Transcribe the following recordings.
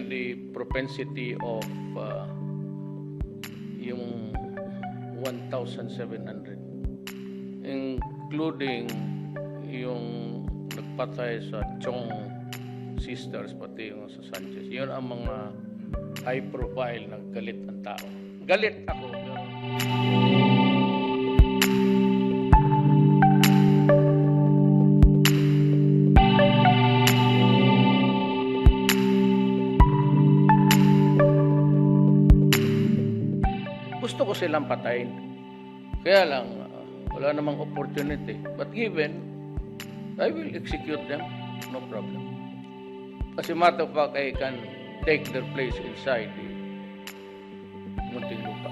the propensity of yung 1,700, including yung nagpatay sa Chiong sisters, pati yung sa Sanchez. Yun ang mga high profile ng galit ng tao. Galit ako. Gusto ko silang patayin. Kaya lang, wala namang opportunity. But given, I will execute them. No problem. As a matter of fact, I can take their place inside the munting lupa.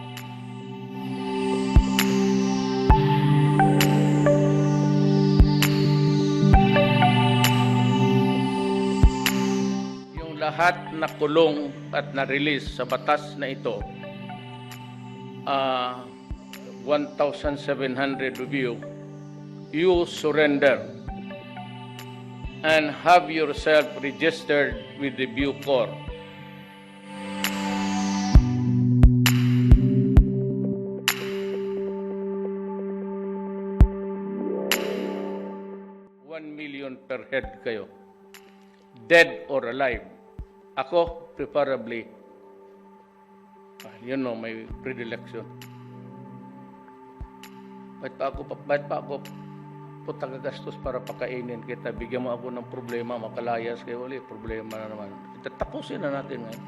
Yung lahat na kulong at na-release sa batas na ito, 1,700 of you surrender and have yourself registered with the Bucor. $1 million per head kayo, dead or alive. Ako, preferably, may predilection. Ba't pa ako tagagastos para pakainin kita? Bigyan mo ako ng problema, makalayas kayo ulit, problema na naman. Tapusin na natin ngayon.